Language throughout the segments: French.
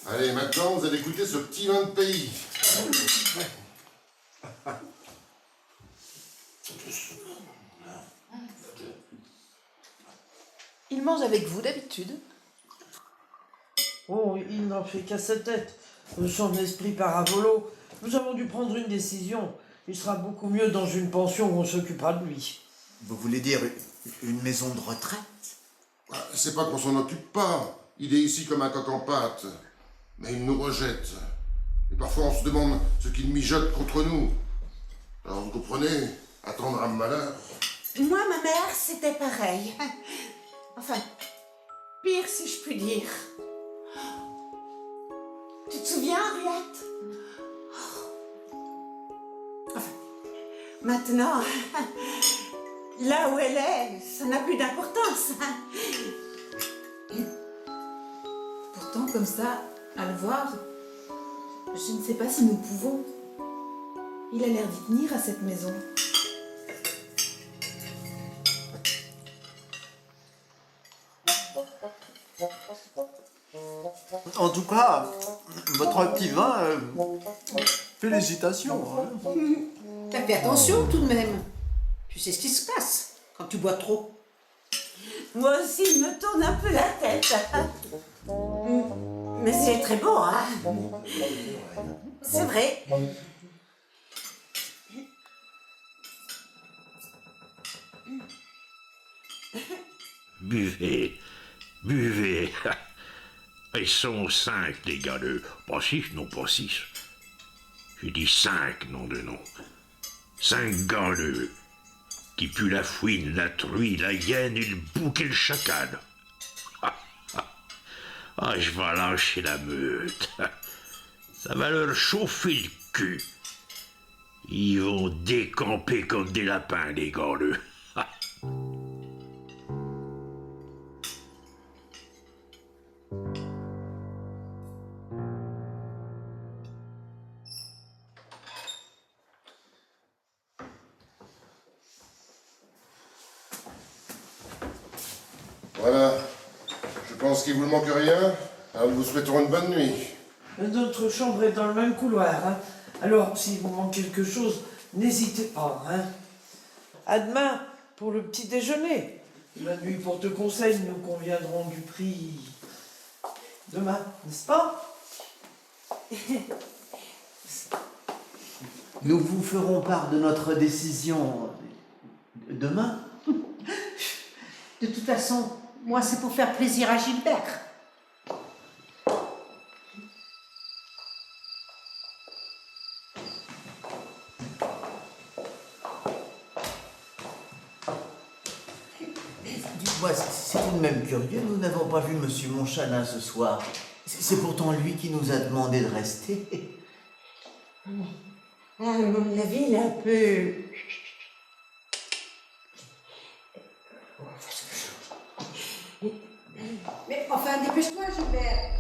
Allez, maintenant, vous allez écouter ce petit vin de pays. Il mange avec vous d'habitude? Oh, il n'en fait qu'à sa tête. Son esprit part à volo. Nous avons dû prendre une décision. Il sera beaucoup mieux dans une pension où on s'occupera de lui. Vous voulez dire une maison de retraite? C'est pas qu'on s'en occupe pas. Il est ici comme un coq en pâte. Mais il nous rejette. Et parfois, on se demande ce qu'il mijote contre nous. Alors, vous comprenez, attendre un malheur. Moi, ma mère, c'était pareil. Enfin, pire si je puis dire. Tu te souviens, Henriette? Enfin, maintenant, là où elle est, ça n'a plus d'importance. Pourtant, comme ça, à le voir, je ne sais pas si nous pouvons. Il a l'air d'y tenir à cette maison. En tout cas, votre petit vin, félicitations. Hein. T'as fait attention tout de même. Tu sais ce qui se passe quand tu bois trop. Moi aussi, il me tourne un peu la tête. Mais c'est très beau, hein? C'est vrai. Buvez, buvez. Ils sont 5, les gars, pas 6, non pas 6. J'ai dit 5, nom de nom. 5 galeux qui puent la fouine, la truie, la hyène et le bouc et le chacal. Ah, je vais lâcher la meute. Ça va leur chauffer le cul. Ils vont décamper comme des lapins, les galeux. Voilà. Je pense qu'il vous manque rien. Alors, nous vous souhaitons une bonne nuit. Notre chambre est dans le même couloir. Hein. Alors, s'il vous manque quelque chose, n'hésitez pas. Hein. À demain pour le petit déjeuner. La nuit porte-conseil, nous conviendrons du prix demain, n'est-ce pas? Nous vous ferons part de notre décision demain. De toute façon, moi, c'est pour faire plaisir à Gilbert. Dites-moi, c'est tout de même curieux, nous n'avons pas vu Monsieur Monchalin ce soir. C'est pourtant lui qui nous a demandé de rester. À mon avis, il est un peu... Mais enfin, dépêche-toi, Gilbert.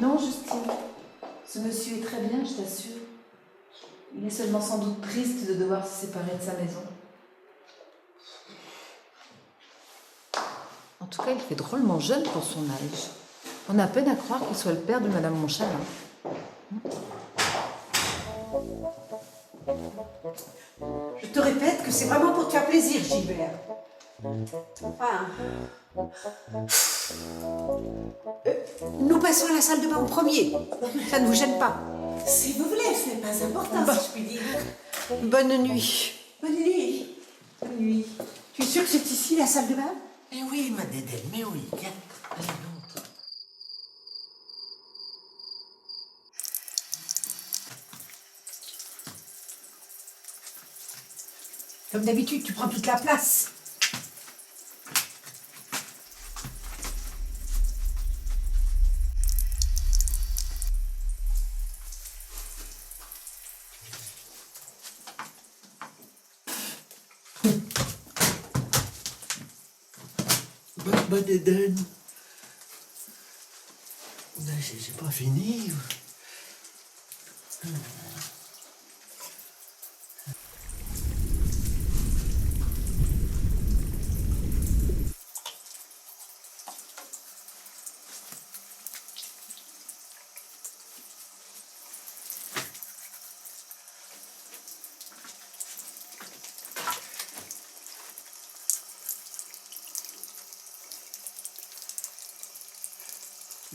Non, Justine. Ce monsieur est très bien, je t'assure. Il est seulement sans doute triste de devoir se séparer de sa maison. En tout cas, il fait drôlement jeune pour son âge. On a peine à croire qu'il soit le père de Madame Monchalin. Je te répète que c'est vraiment pour te faire plaisir, Gilbert. Enfin... nous passons à la salle de bain en premier. Ça ne vous gêne pas? Si vous voulez, ce n'est pas important, si je puis dire. Bonne nuit. Bonne nuit. Bonne nuit. Tu es sûre que c'est ici, la salle de bain? Mais oui, ma dédelle, mais oui. Allez, donc. Comme d'habitude, tu prends toute la place. Bonne Eden. J'ai pas fini.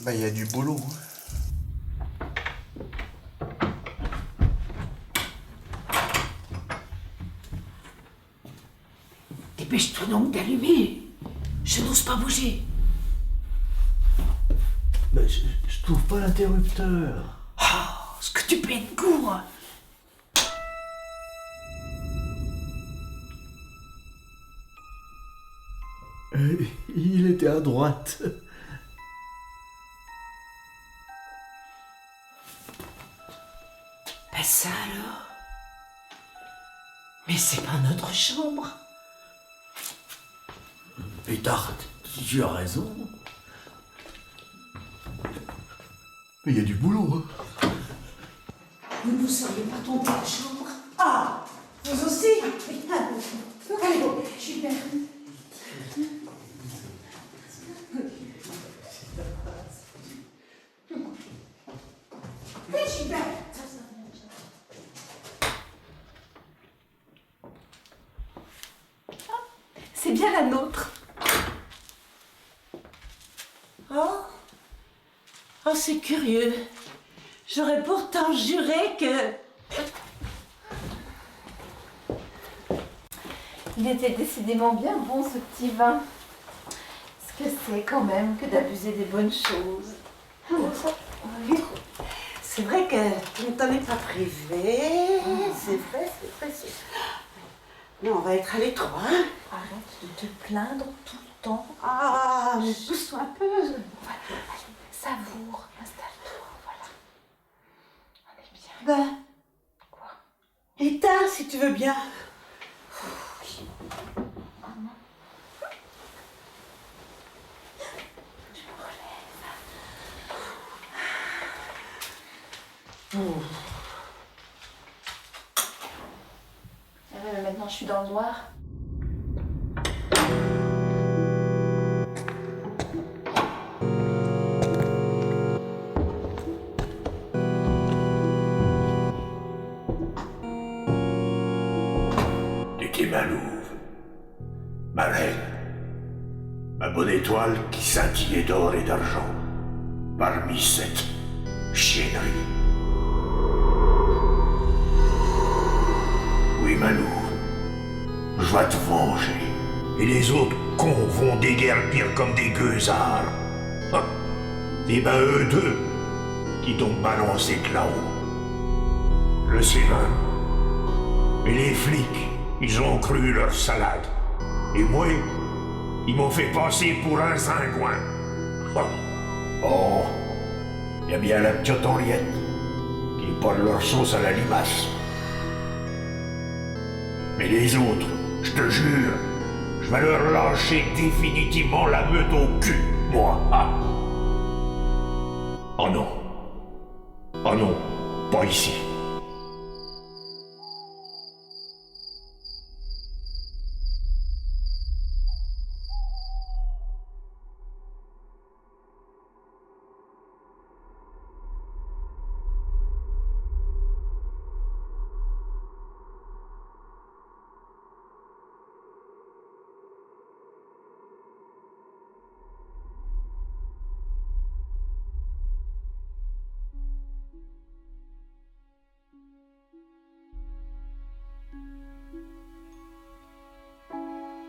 Bah, il y a du boulot. Dépêche-toi donc d'allumer. Je n'ose pas bouger. Mais je trouve pas l'interrupteur. Oh, ce que tu plais de cours. Il était à droite. Ben ça alors. Mais c'est pas notre chambre. Pétard, tu as raison. Mais il y a du boulot. Vous ne vous seriez pas trompé de chambre? Ah, vous aussi? Allez, super. Oui, super. C'est bien la nôtre. Oh, oh, c'est curieux. J'aurais pourtant juré que... Il était décidément bien bon ce petit vin. Ce que c'est quand même que d'abuser des bonnes choses. Oui. C'est vrai que tu ne t'en es pas privé. C'est vrai, c'est vrai. Mais on va être à l'étroit, hein? Arrête de te plaindre tout le temps. Ah, mais pousse-toi un peu. Voilà, allez, savoure, installe-toi, voilà. On est bien. Ben, Quoi? éteins si tu veux bien. Maintenant, je suis dans le noir. T'étais ma louve, ma reine, ma bonne étoile qui scintillait d'or et d'argent parmi cette chiennerie. Oui, ma louve, je vais te venger. Et les autres cons vont déguerpir comme des gueusards. Ah, c'est ben eux deux qui t'ont balancé de là-haut. Je sais même. Et les flics, ils ont cru leur salade. Et moi, ils m'ont fait passer pour un zingouin. Ah. Oh, il y a bien la petite Henriette qui parle leur sauce à la limace. Mais les autres, je te jure, je vais leur lâcher définitivement la meute au cul, moi. Ah. Oh non. Oh non, pas ici.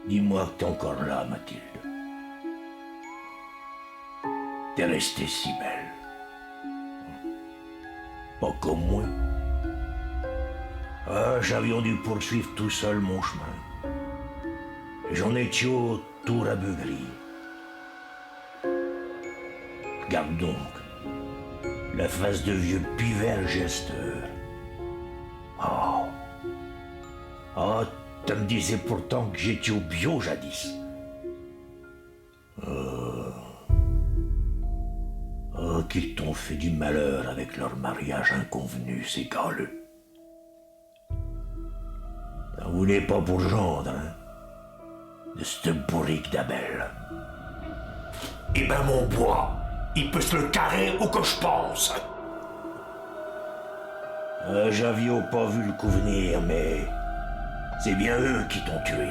Dis-moi que t'es encore là, Mathilde. T'es restée si belle. Pas comme moi. Ah, j'avions dû poursuivre tout seul mon chemin. Et j'en étais tout rabeugri. Regarde donc la face de vieux pivert gesteur. Oh. Oh, tu me disais pourtant que j'étais au bio jadis. Oh, qu'ils t'ont fait du malheur avec leur mariage inconvenu, ces gars-là. T'en voulais pas pour gendre, hein, de cette bourrique d'Abel. Eh ben mon bois, il peut se le carrer où que je pense. J'avais pas vu le coup venir, mais c'est bien eux qui t'ont tué.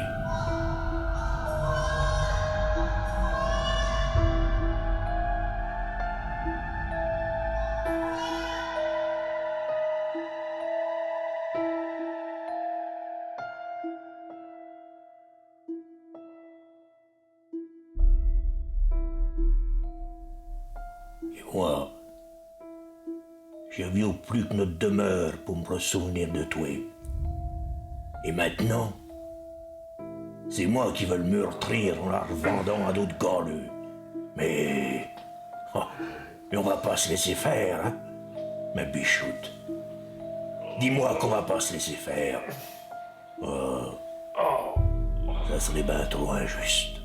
J'ai vu au plus que notre demeure pour me ressouvenir de toi. Et maintenant, c'est moi qui veux le meurtrir en la revendant à d'autres galeux. Mais... mais on va pas se laisser faire, hein, ma bichoute. Dis-moi qu'on va pas se laisser faire. Ça serait bien trop injuste.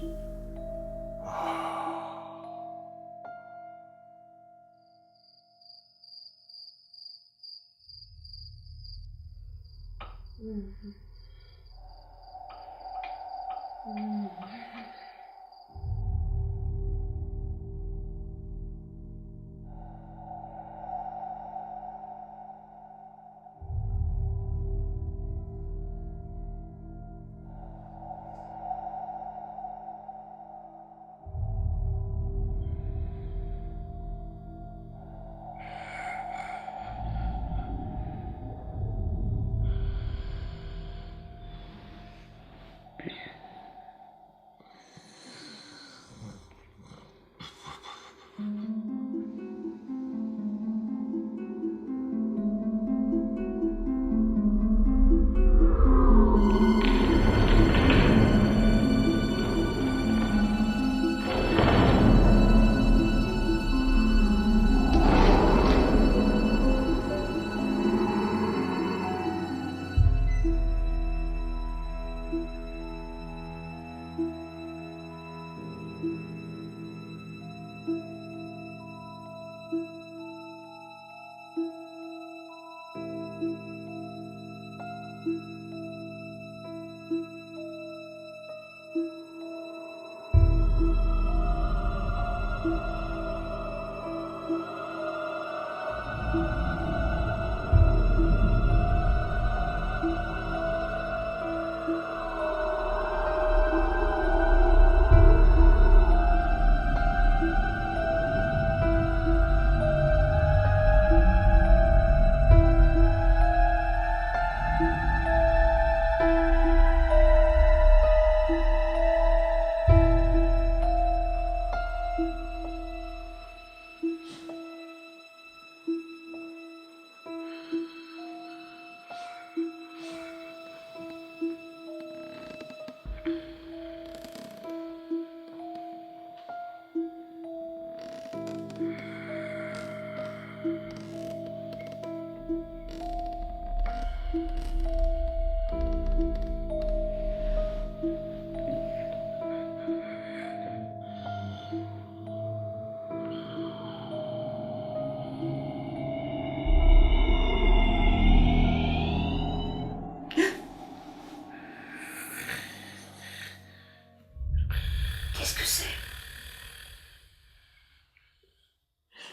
Qu'est-ce que c'est?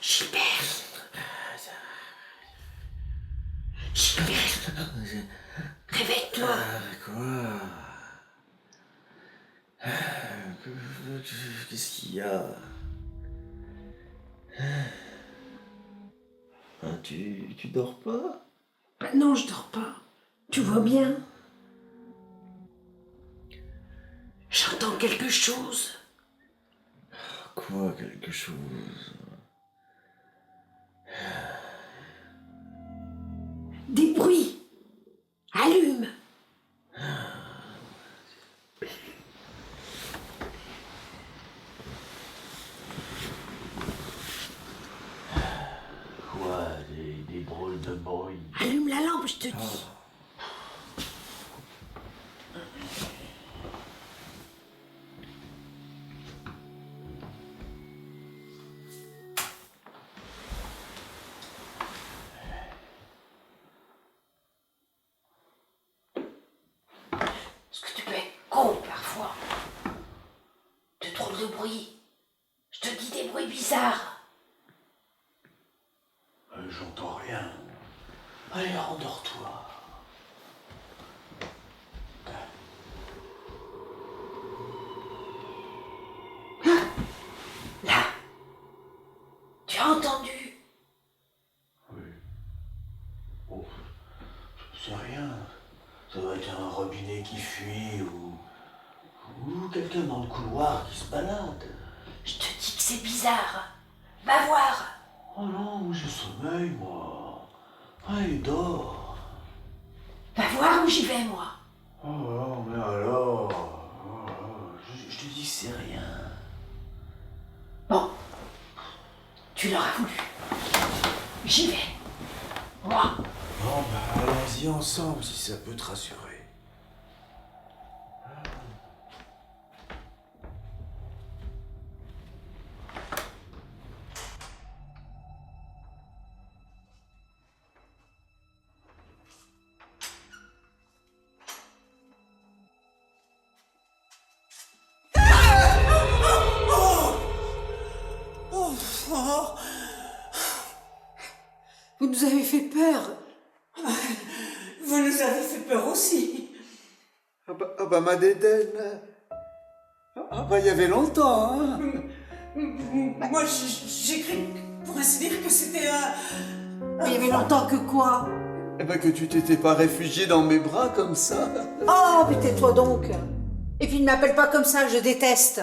Gilbert! Gilbert! Réveille-toi! Quoi? Qu'est-ce qu'il y a? Tu dors pas? Bah non, je dors pas. Tu vois bien? J'entends quelque chose. Quoi, quelque chose? Des bruits. Allume. Quoi, des drôles de bruit? Allume la lampe, je te dis. Est-ce que tu peux être con parfois? De trop de bruit. Je te dis des bruits bizarres. J'entends rien. Allez, endors-toi. Là. Tu as entendu? Oui. Oh, c'est rien. Ça doit être un robinet qui fuit ou quelqu'un dans le couloir qui se balade. Je te dis que c'est bizarre. Va voir. Oh non, j'ai sommeil, moi. Ah, il dort. Va voir où j'y vais, moi. Oh, mais alors... je te dis, c'est rien. Bon, tu l'auras voulu. J'y vais. Moi. Bon, bah, allons-y ensemble, si ça peut te rassurer. Vous nous avez fait peur. Vous nous avez fait peur aussi. Ah bah ma dédaine. Ah bah il y avait longtemps, hein. Moi, j'ai cru, pour ainsi dire, que c'était un... Mais il y avait longtemps que quoi? Eh ben que tu t'étais pas réfugié dans mes bras comme ça. Oh, mais tais-toi donc. Et puis ne m'appelle pas comme ça, je déteste.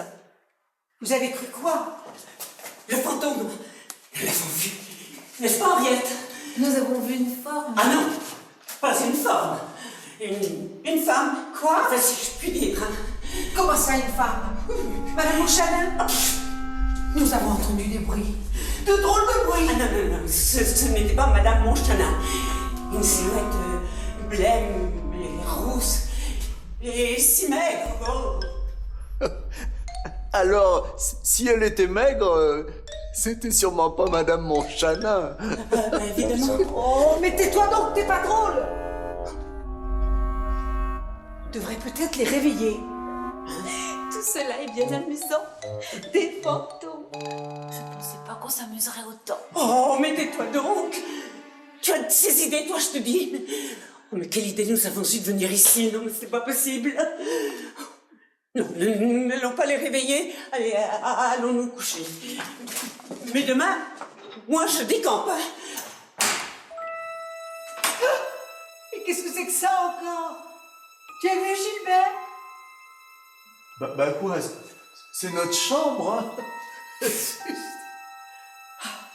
Vous avez cru quoi? Le fantôme. Nous l'avons vu. N'est-ce pas, Henriette? Nous avons vu une forme. Ah non, pas une forme. Une femme. Quoi? Enfin, si je puis dire. Comment ça, une femme? Madame Monchalin? Nous avons entendu des bruits. De drôles de bruits. Ah non, ce n'était pas Madame Monchalin. Une silhouette blême et rousse. Et si maigre. Oh. Alors, si elle était maigre, c'était sûrement pas Madame Monchalin. Évidemment. Oh, mais tais-toi donc, t'es pas drôle. Tu devrais peut-être les réveiller. Tout cela est bien amusant. Des fantômes. Je ne pensais pas qu'on s'amuserait autant. Oh, mais tais-toi donc. Tu as de ces idées, toi, je te dis. Oh, mais quelle idée nous avons eu de venir ici. Non, mais c'est pas possible. Non, n'allons pas les réveiller. Allez, allons nous coucher. Mais demain, moi, je décampe. Mais qu'est-ce que c'est que ça encore? Tu as vu Gilbert? Bah quoi, c'est notre chambre, hein.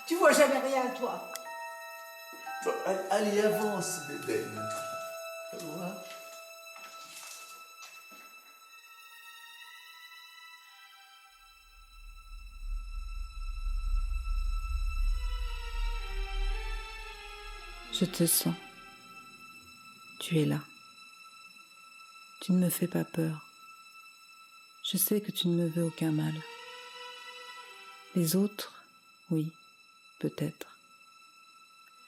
Tu vois jamais rien, toi. Bon, allez, avance, Bédène. Voilà. Je te sens. Tu es là. Tu ne me fais pas peur. Je sais que tu ne me veux aucun mal. Les autres, oui, peut-être.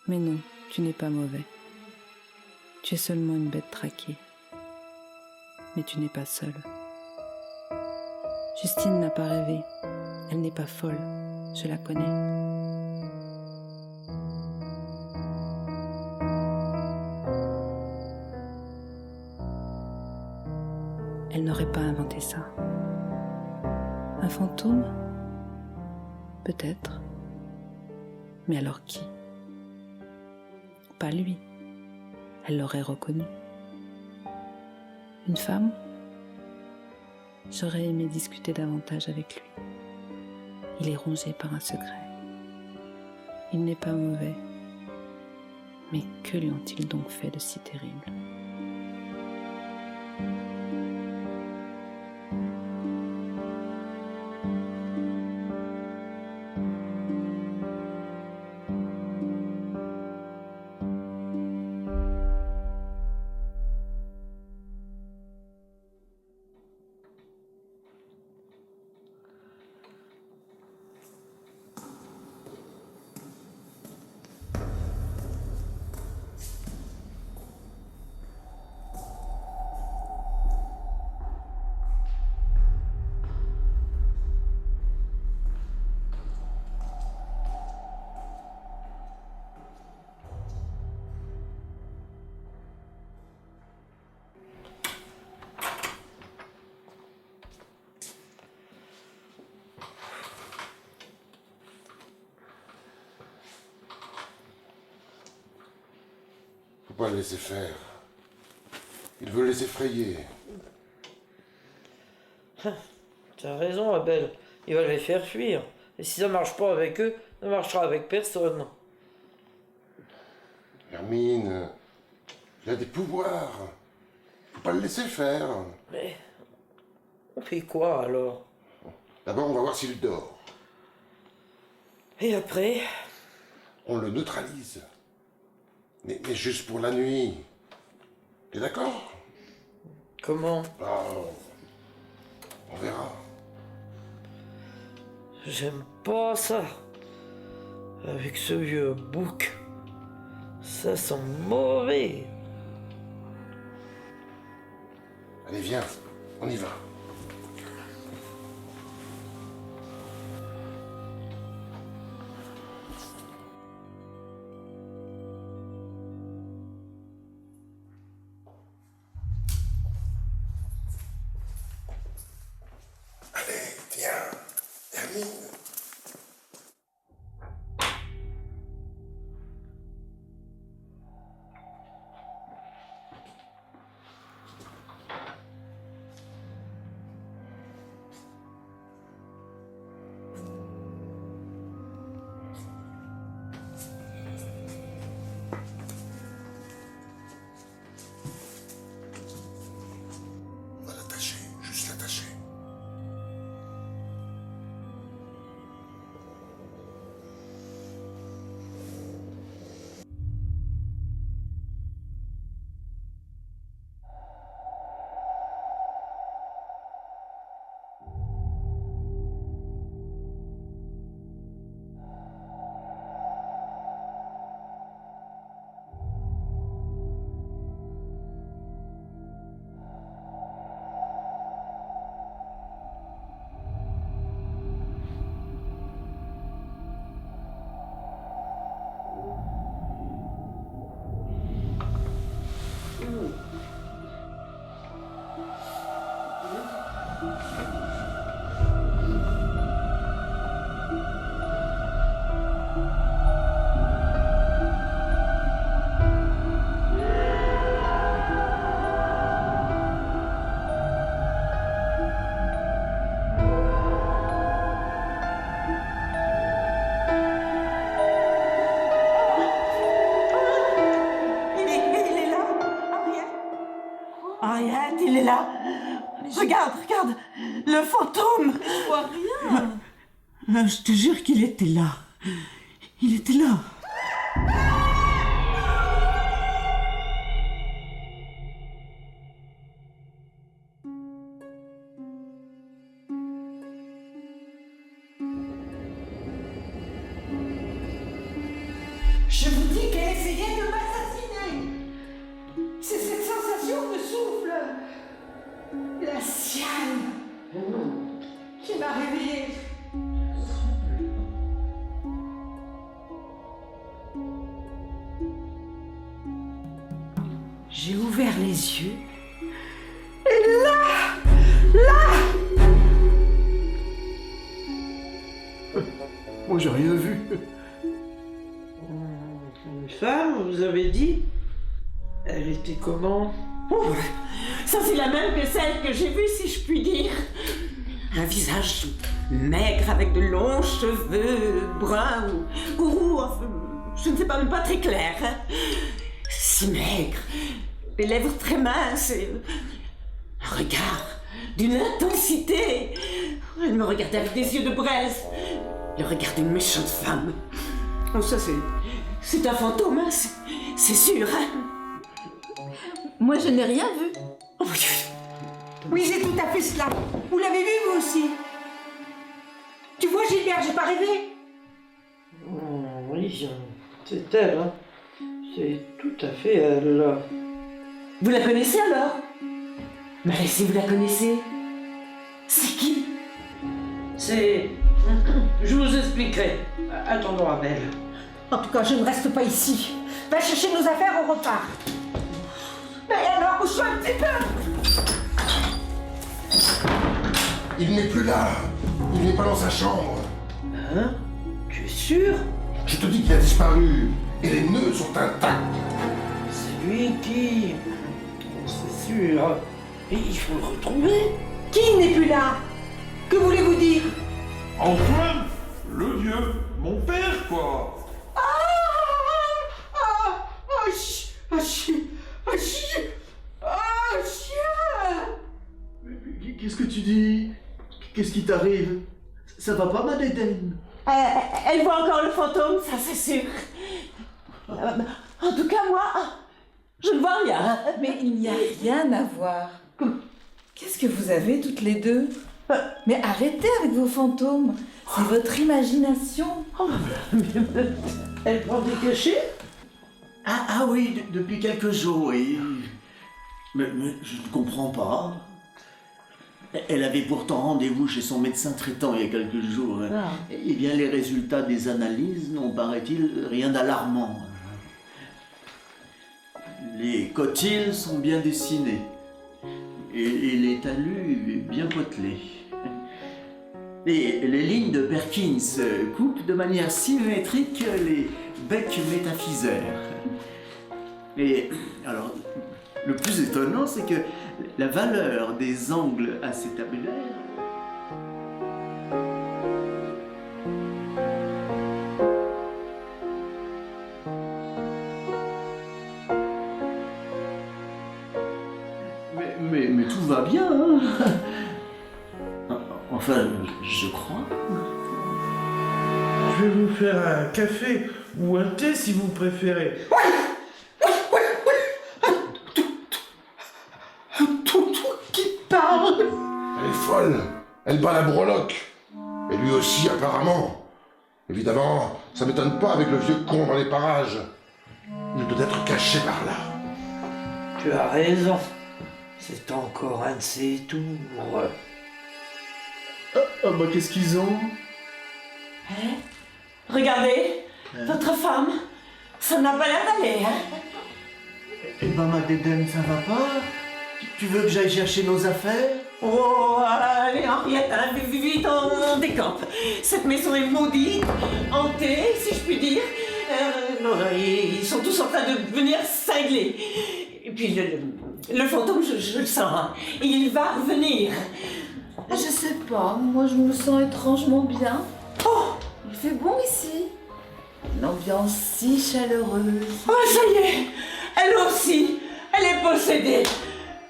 Mais non, tu n'es pas mauvais. Tu es seulement une bête traquée. Mais tu n'es pas seule. Justine n'a pas rêvé. Elle n'est pas folle. Je la connais. Elle n'aurait pas inventé ça. Un fantôme? Peut-être. Mais alors qui? Pas lui. Elle l'aurait reconnu. Une femme? J'aurais aimé discuter davantage avec lui. Il est rongé par un secret. Il n'est pas mauvais. Mais que lui ont-ils donc fait de si terrible? Faut pas le laisser faire. Il veut les effrayer. T'as raison, Abel. Il va les faire fuir. Et si ça marche pas avec eux, ça marchera avec personne. Vers Hermine, il a des pouvoirs. Faut pas le laisser faire. Mais on fait quoi alors? D'abord, on va voir s'il dort. Et après? On le neutralise. Mais juste pour la nuit. T'es d'accord? Comment? Ah, on verra. J'aime pas ça. Avec ce vieux bouc. Ça sent mauvais. Allez, viens, on y va. Allez, viens, Hermine. On va l'attacher, juste l'attacher. Il est là, Henriette. Henriette, il est là. Regarde, regarde, le fantôme. Je vois rien. Je te jure qu'il était là. Il était là. Je vous dis qu'elle essayait de m'assassiner. C'est cette sensation de souffle glacial qui m'a réveillée. J'ai ouvert les yeux. Et là, Moi, j'ai rien vu. Une femme, vous avez dit? Elle était comment? oh, ça c'est la même que celle que j'ai vue, si je puis dire. Un visage maigre avec de longs cheveux bruns ou roux, enfin, je ne sais pas, même pas très clair. Si maigre, les lèvres très minces et un regard d'une intensité. Elle me regardait avec des yeux de braise, le regard d'une méchante femme. Oh, ça c'est un fantôme, hein, c'est sûr. Hein. Moi, je n'ai rien vu. Oh, oui. Oui, c'est tout à fait cela. Vous l'avez vu, vous aussi? Tu vois, Gilbert, j'ai pas rêvé. Oui, c'est elle, hein. C'est tout à fait elle. Vous la connaissez alors? Mais si vous la connaissez, c'est qui? C'est... Je vous expliquerai. Attendons Abel. En tout cas, je ne reste pas ici. Va chercher nos affaires, on repart. Mais alors, bouge-toi un petit peu. Il n'est plus là. Il n'est pas dans sa chambre. Hein? Tu es sûr? Je te dis qu'il a disparu. Et les nœuds sont intacts. C'est lui qui... C'est sûr. Et il faut le retrouver. Qui n'est plus là? Que voulez-vous dire? Antoine, le vieux, mon père, quoi. chien! Un chien! Un chien! Qu'est-ce que tu dis? Qu'est-ce qui t'arrive? Ça va pas, ma Dédène? Elle voit encore le fantôme, ça c'est sûr. En tout cas, moi, je ne vois rien. Mais il n'y a rien à voir. Qu'est-ce que vous avez toutes les deux? Mais arrêtez avec vos fantômes. C'est votre imagination. Elle prend des cachets? Ah oui, depuis quelques jours, oui. Mais je ne comprends pas. Elle avait pourtant rendez-vous chez son médecin traitant il y a quelques jours. Ah. Eh bien, les résultats des analyses n'ont, paraît-il, rien d'alarmant. Les cotyles sont bien dessinés. Et les talus bien potelés. Et les lignes de Perkins coupent de manière symétrique les becs métaphysères. Et alors, le plus étonnant, c'est que la valeur des angles acétabulaires mais tout va bien, hein. Enfin, je crois. Je vais vous faire un café ou un thé si vous préférez. Qui parle? Elle est folle. Elle bat la breloque. Et lui aussi, apparemment. Évidemment, ça m'étonne pas avec le vieux con dans les parages. Il doit être caché par là. Tu as raison. C'est encore un de ces tours. Ah bah qu'est-ce qu'ils ont? Regardez, votre femme, ça n'a pas l'air d'aller, hein? Eh ben ma Dédène, ça va pas? Tu veux que j'aille chercher nos affaires? Oh, allez Henriette, hein, vite, on décampe. Cette maison est maudite, hantée, si je puis dire. Non, ils sont tous en train de devenir cinglés. Et puis le fantôme, je le sens, hein. Il va revenir. Je sais pas, moi je me sens étrangement bien. Oh, Il fait bon ici. Une ambiance si chaleureuse. oh, ça y est, elle aussi, elle est possédée.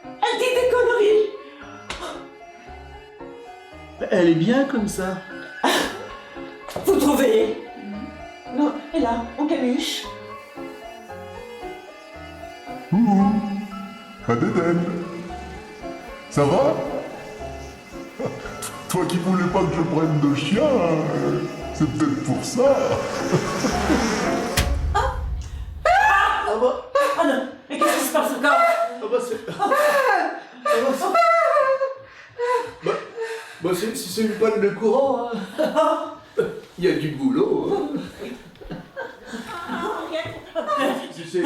Elle dit des conneries. Elle est bien comme ça. Vous trouvez? Non, elle est là, en caluche. Adédène, ça va? Toi qui voulais pas que je prenne de chien, c'est peut-être pour ça. Ah bah, Oh non, mais qu'est-ce qui se passe encore? ah bah c'est... Bah c'est une panne de courant, hein. Il y a du boulot, hein. C'est-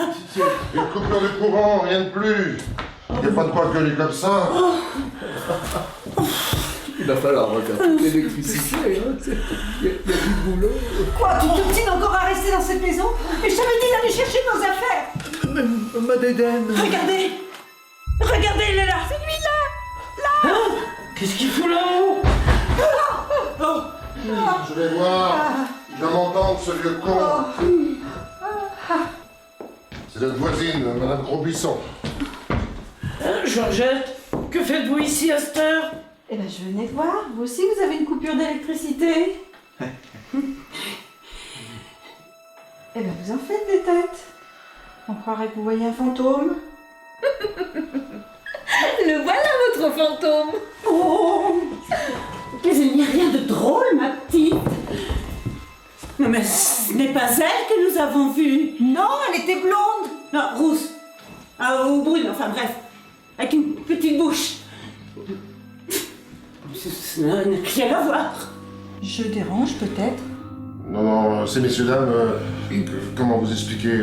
Une coupure de courant, rien de plus. Il n'y a pas de quoi gueuler comme ça. Il va falloir regarder l'électricité, hein. Il y a du boulot. Quoi, tu t'obstines encore à rester dans cette maison? Mais je t'avais dit d'aller chercher nos affaires! Ma Dédène. Regardez! Regardez, il est là! C'est lui là! Qu'est-ce qu'il fout là-haut? Je vais voir. Il va m'entendre, ce vieux con. C'est notre voisine, Madame Grosbuisson. Georgette, que faites-vous ici à cette heure? Eh ben je venais voir, vous aussi vous avez une coupure d'électricité. Eh ben vous en faites des têtes. On croirait que vous voyez un fantôme. Le voilà votre fantôme! Oh! Mais il n'y a rien de drôle, ma petite! Non, mais ce n'est pas elle que nous avons vue! Non, elle était blonde! Non, rousse! Ah, ou brune, enfin bref, avec une petite bouche! Ça n'a rien à voir! Je dérange peut-être? Non, non, ces messieurs, dames, comment vous expliquer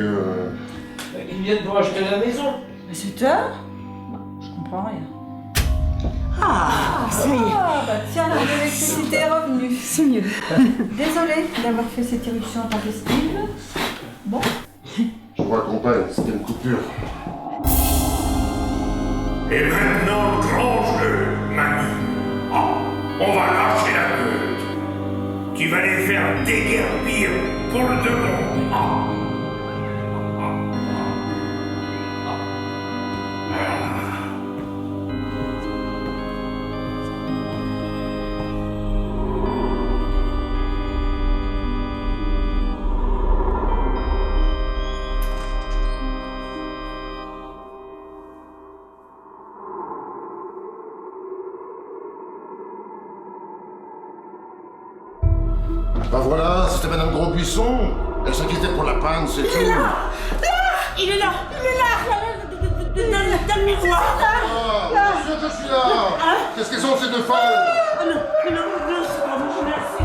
Il vient de vous acheter la maison. Mais c'est tard? Je comprends rien. Ah, ça y est! Ah bah tiens, l'électricité est revenue. C'est mieux! Désolée d'avoir fait cette éruption intempestive. Bon. Je vous raccompagne, c'était une coupure. Et maintenant, grand jeu, mamie. Ah, on va lâcher la meute. Tu vas les faire déguerpir pour le de bon. Ah. Ben voilà, c'était Madame Gros-Buisson. Elle s'inquiétait pour la panne, c'est tout. Il est là. Dans le miroir. Ah, bien sûr que je suis là. Qu'est-ce qu'elles sont ces deux folles? Ah non, c'est pas bon, merci.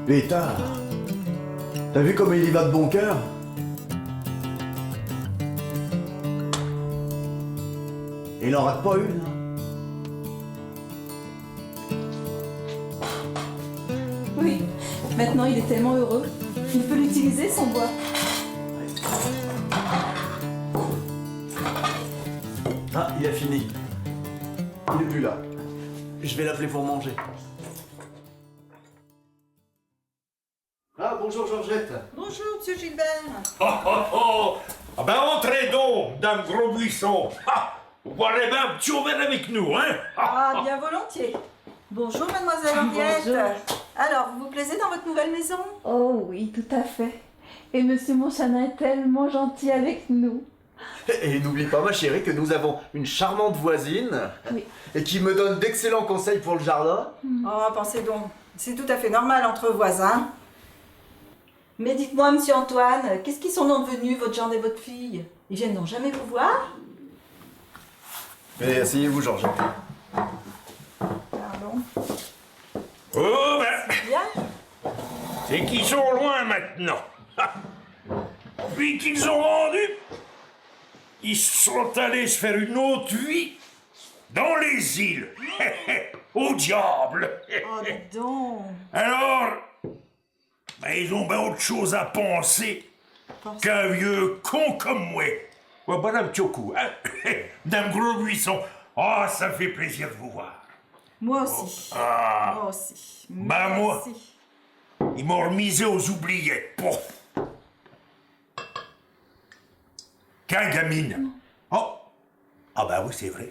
Pétard, t'as vu comme il y va de bon cœur? Il en rate pas une. Oui, maintenant il est tellement heureux. Il peut l'utiliser son bois. Ah, il a fini. Il est plus là. Je vais l'appeler pour manger. Ah, bonjour Georgette. Bonjour, monsieur Gilbert. Oh, oh, oh. Ah ben entrez donc, Dame Gros-Buisson. Ah, vous parlez bien un petit verre avec nous, hein? Ah, bien volontiers. Bonjour, mademoiselle Henriette. Alors, vous vous plaisez dans votre nouvelle maison? Oh oui, tout à fait. Et monsieur Montchanin est tellement gentil avec nous. Et n'oublie pas, ma chérie, que nous avons une charmante voisine Oui. et qui me donne d'excellents conseils pour le jardin. Oh, pensez donc. C'est tout à fait normal entre voisins. Mais dites-moi, monsieur Antoine, qu'est-ce qu'ils sont donc devenus, votre gendre et votre fille? Ils viennent donc jamais vous voir? Et asseyez-vous, Georgette. Pardon. Oh ben, Bien. c'est qu'ils sont loin maintenant. Ah. Puis qu'ils ont vendu, ils sont allés se faire une autre vie dans les îles. Au diable. Oh, dis donc. Alors, ben, ils ont bien autre chose à penser qu'un vieux con comme moi. Ouais, madame Tchokou, hein? Dame Gros-Buisson. Oh, ça me fait plaisir de vous voir. Moi aussi. Ah. Moi aussi. Ben, moi. Merci. Ils m'ont remisé aux oubliettes. Bon. Qu'un gamine. Oh. Ah ben oui, c'est vrai.